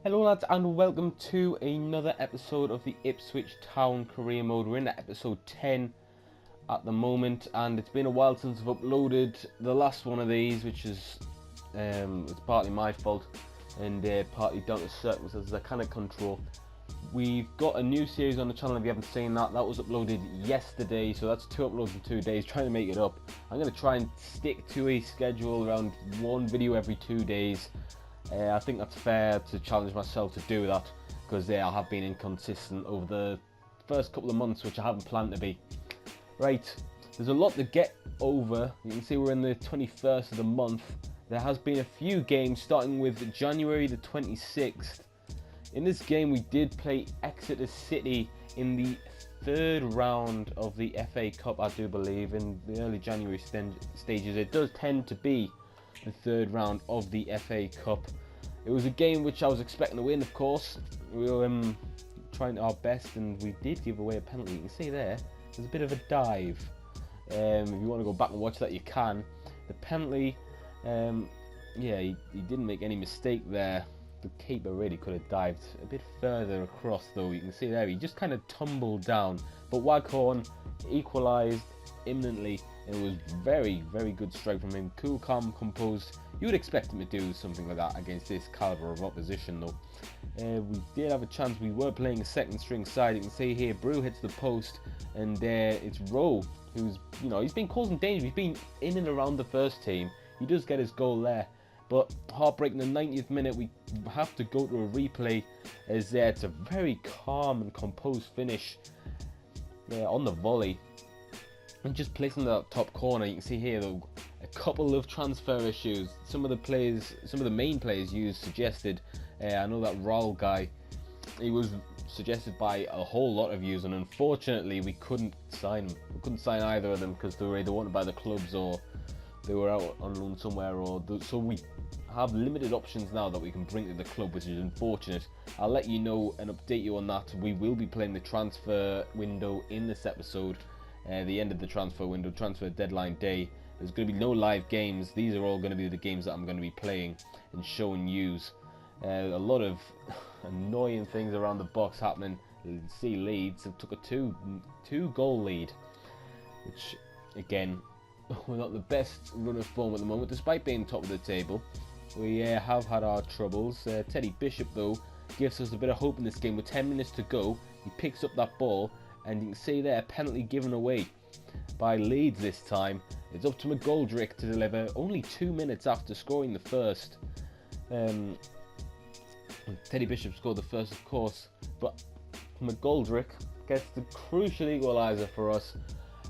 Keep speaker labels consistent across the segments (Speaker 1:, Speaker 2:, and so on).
Speaker 1: Hello lads and welcome to another episode of the Ipswich Town career mode. We're in episode 10 at the moment and it's been a while since I've uploaded the last one of these, which is it's partly my fault and partly down to circumstances I cannot control. We've got a new series on the channel if you haven't seen that. That was uploaded yesterday, so that's 2 uploads in 2 days, trying to make it up. I'm going to try and stick to a schedule around 1 video every 2 days. I think that's fair to challenge myself to do that, because I have been inconsistent over the first couple of months, which I haven't planned to be. Right, there's a lot to get over. You can see we're in the 21st of the month. There has been a few games, starting with January the 26th. In this game we did play Exeter City in the 3rd round of the FA Cup, I do believe, in the early January stages. It does tend to be the 3rd round of the FA Cup. It was a game which I was expecting to win, of course. We were trying our best and we did give away a penalty. You can see there's a bit of a dive. If you want to go back and watch that, you can. The penalty, yeah, he didn't make any mistake there. The keeper really could have dived a bit further across, though. You can see there, he just kind of tumbled down. But Waghorn equalised imminently. It was very, very good strike from him. Cool, calm, composed. You would expect him to do something like that against this calibre of opposition, though. We did have a chance. We were playing a second string side. You can see here, Brew hits the post, and it's Rowe, who's, he's been causing danger. He's been in and around the first team. He does get his goal there. But heartbreaking, the 90th minute, we have to go to a replay, as it's a very calm and composed finish on the volley. And just placing that top corner, you can see here though, a couple of transfer issues. Some of the main players used suggested. I know that Raul guy, he was suggested by a whole lot of views, and unfortunately we couldn't sign him. We couldn't sign either of them because they were either wanted by the clubs or they were out on loan somewhere, so we have limited options now that we can bring to the club, which is unfortunate. I'll let you know and update you on that. We will be playing the transfer window in this episode. The end of the transfer window, transfer deadline day. There's going to be no live games. These are all going to be the games that I'm going to be playing and showing yous. A lot of annoying things around the box happening. You can see Leeds have took a two goal lead, which again, we're not the best run of form at the moment, despite being top of the table. We have had our troubles. Teddy Bishop though gives us a bit of hope in this game. With 10 minutes to go, he picks up that ball. And you can see there, penalty given away by Leeds this time. It's up to McGoldrick to deliver only 2 minutes after scoring the first. Teddy Bishop scored the first, of course, but McGoldrick gets the crucial equaliser for us.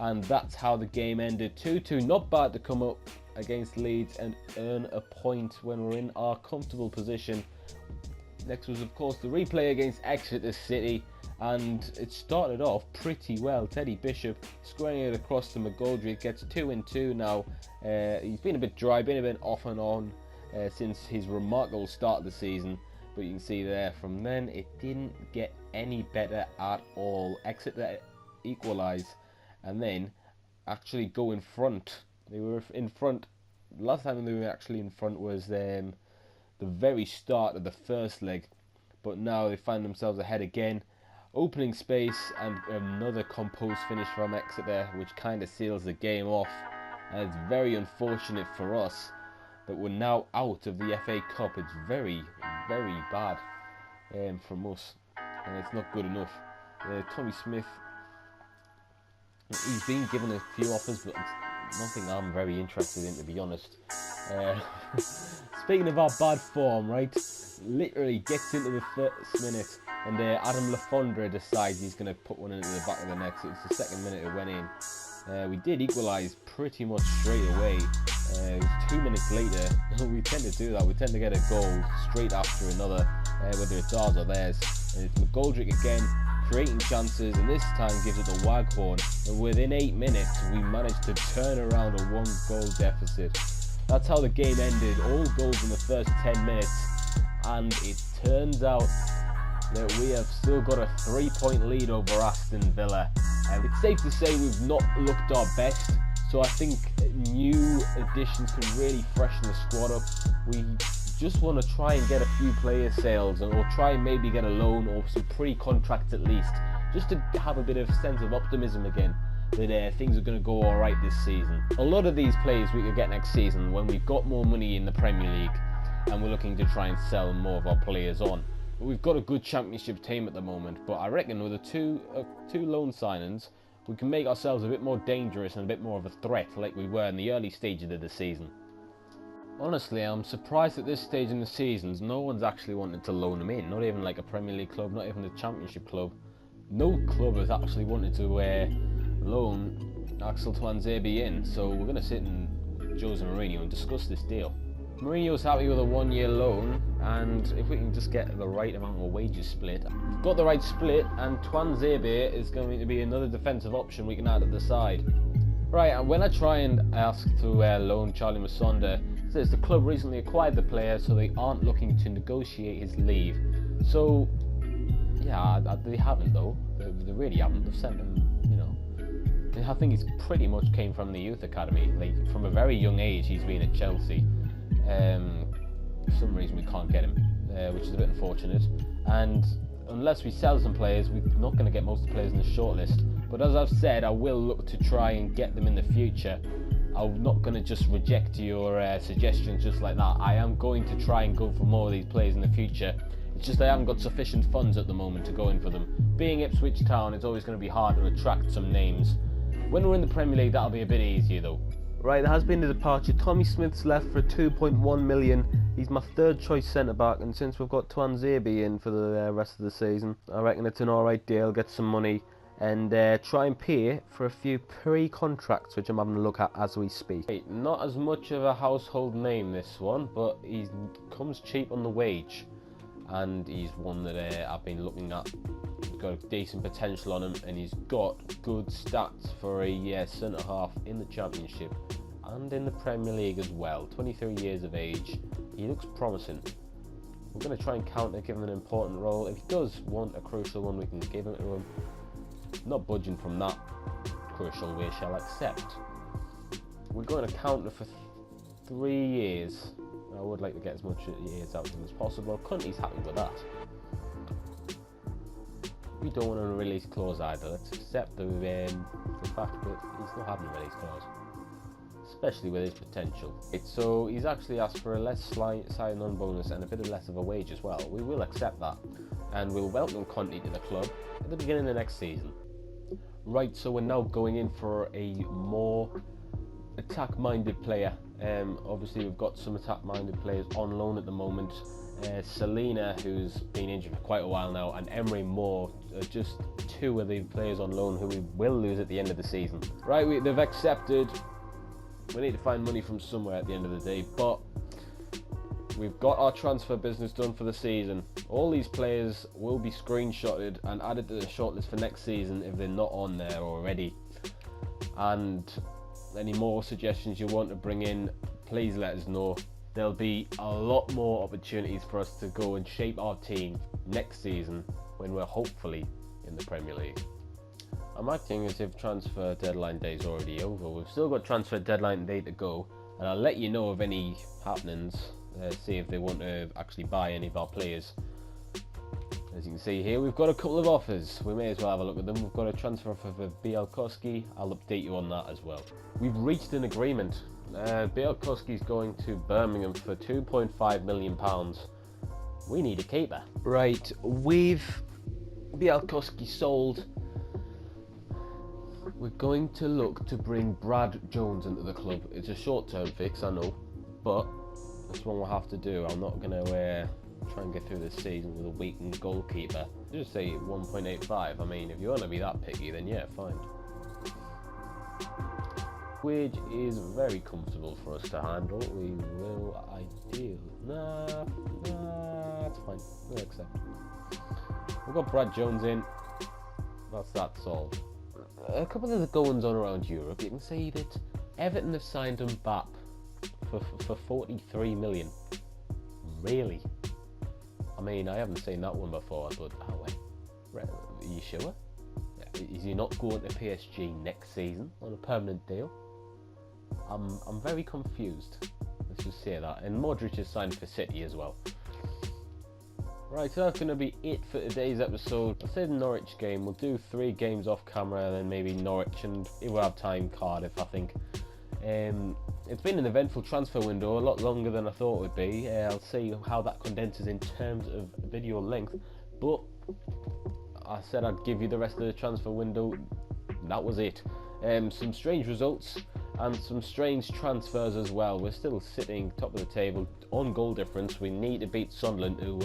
Speaker 1: And that's how the game ended. 2-2, not bad to come up against Leeds and earn a point when we're in our comfortable position. Next was, of course, the replay against Exeter City. And it started off pretty well. Teddy Bishop squaring it across to McGoldrick, gets 2-2 now. He's been a bit dry, been a bit off and on since his remarkable start of the season. But you can see there, from then it didn't get any better at all. Exeter equalise and then actually go in front. They were in front. The last time they were actually in front was the very start of the first leg. But now they find themselves ahead again. Opening space and another composed finish from Exeter, which kind of seals the game off. And it's very unfortunate for us that we're now out of the FA Cup. It's very, very bad from us, and it's not good enough. Tommy Smith, he's been given a few offers, but it's nothing I'm very interested in, to be honest. Speaking of our bad form, right, literally gets into the 1st minute. And Adam Lafondra decides he's going to put one into the back of the net. So it's the 2nd minute it went in. We did equalise pretty much straight away. It was 2 minutes later. We tend to do that. We tend to get a goal straight after another, whether it's ours or theirs. And it's McGoldrick again, creating chances, and this time gives it to Waghorn. And within 8 minutes, we managed to turn around a 1-goal deficit. That's how the game ended. All goals in the first 10 minutes. And it turns out that we have still got a 3-point lead over Aston Villa. It's safe to say we've not looked our best, so I think new additions can really freshen the squad up. We just want to try and get a few player sales, or try and maybe get a loan or some pre-contracts at least, just to have a bit of sense of optimism again that things are going to go alright this season. A lot of these players we could get next season when we've got more money in the Premier League and we're looking to try and sell more of our players on. But we've got a good championship team at the moment, but I reckon with the two loan signings we can make ourselves a bit more dangerous and a bit more of a threat like we were in the early stages of the season. Honestly, I'm surprised at this stage in the seasons no one's actually wanted to loan him in, not even like a Premier League club, not even a Championship club. No club has actually wanted to loan Axel Tuanzebe in, so we're going to sit in Jose Mourinho and discuss this deal. Mourinho's happy with a 1-year loan, and if we can just get the right amount of wages split, we've got the right split, and Tuanzebe is going to be another defensive option we can add at the side. Right, and when I try and ask to loan Charlie Musonda, it says the club recently acquired the player, so they aren't looking to negotiate his leave. So, yeah, they haven't though. They really haven't. They've sent him, I think he's pretty much came from the youth academy. Like, from a very young age, he's been at Chelsea. For some reason we can't get him, which is a bit unfortunate. And unless we sell some players, we're not going to get most of the players in the shortlist. But as I've said, I will look to try and get them in the future. I'm not going to just reject your suggestions just like that. I am going to try and go for more of these players in the future. It's just I haven't got sufficient funds at the moment to go in for them. Being Ipswich Town, it's always going to be hard to attract some names. When we're in the Premier League, that'll be a bit easier though. Right, there has been a departure. Tommy Smith's left for 2.1 million. He's my third choice centre-back, and since we've got Tuanzebe in for the rest of the season, I reckon it's an alright deal, get some money, and try and pay for a few pre-contracts, which I'm having a look at as we speak. Right, not as much of a household name, this one, but he comes cheap on the wage, and he's one that I've been looking at. He's got a decent potential on him, and he's got good stats for a centre-half in the Championship and in the Premier League as well. 23 years of age. He looks promising. We're going to try and counter, give him an important role. If he does want a crucial one, we can give it to him. Not budging from that crucial, we shall accept. We're going to counter for 3 years. I would like to get as much years out of him as possible. Cunty's happy with that. We don't want a release clause either. Let's accept the fact that he's not having a release clause, especially with his potential. So he's actually asked for a less sign-on bonus and a bit less of a wage as well. We will accept that, and we'll welcome Conte to the club at the beginning of the next season. Right, so we're now going in for a more attack-minded player. Obviously we've got some attack-minded players on loan at the moment. Selena, who's been injured for quite a while now, and Emery Moore are just two of the players on loan who we will lose at the end of the season. Right, they've accepted. We need to find money from somewhere at the end of the day, but we've got our transfer business done for the season. All these players will be screenshotted and added to the shortlist for next season if they're not on there already. And any more suggestions you want to bring in, please let us know. There'll be a lot more opportunities for us to go and shape our team next season when we're hopefully in the Premier League. I'm acting as if transfer deadline day is already over. We've still got transfer deadline day to go, and I'll let you know of any happenings, see if they want to actually buy any of our players. As you can see here, we've got a couple of offers. We may as well have a look at them. We've got a transfer offer for Bielkowski. I'll update you on that as well. We've reached an agreement. Bielkowski's going to Birmingham for £2.5 million. We need a keeper. Right, we've Bielkowski sold. We're going to look to bring Brad Jones into the club. It's a short-term fix, I know, but that's what we'll have to do. I'm not going to try and get through this season with a weakened goalkeeper. Just say 1.85. I mean, if you want to be that picky, then yeah, fine. Wage is very comfortable for us to handle. We will ideally... Nah, it's fine. We'll accept. We've got Brad Jones in. That's that solved. A couple of the goings on around Europe, you can see that Everton have signed Mbappe for 43 million. Really? I mean, I haven't seen that one before, but oh wait, are you sure? Is he not going to PSG next season on a permanent deal? I'm very confused. The Let's just say that. And Modric is signed for City as well. Right, so that's going to be it for today's episode. I said Norwich game. We'll do 3 games off camera, and then maybe Norwich, and if we have time, Cardiff, I think. It's been an eventful transfer window, a lot longer than I thought it would be. I'll see how that condenses in terms of video length, but I said I'd give you the rest of the transfer window. That was it. Some strange results and some strange transfers as well. We're still sitting top of the table on goal difference. We need to beat Sunderland, who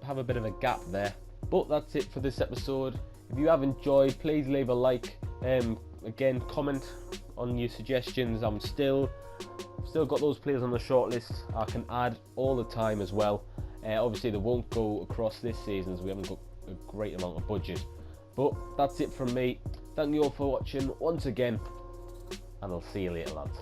Speaker 1: have a bit of a gap there. But that's it for this episode. If you have enjoyed, please leave a like. Again, comment on your suggestions. I'm still got those players on the shortlist. I can add all the time as well. Obviously, they won't go across this season, as we haven't got a great amount of budget. But that's it from me. Thank you all for watching once again, and I'll see you later, lads.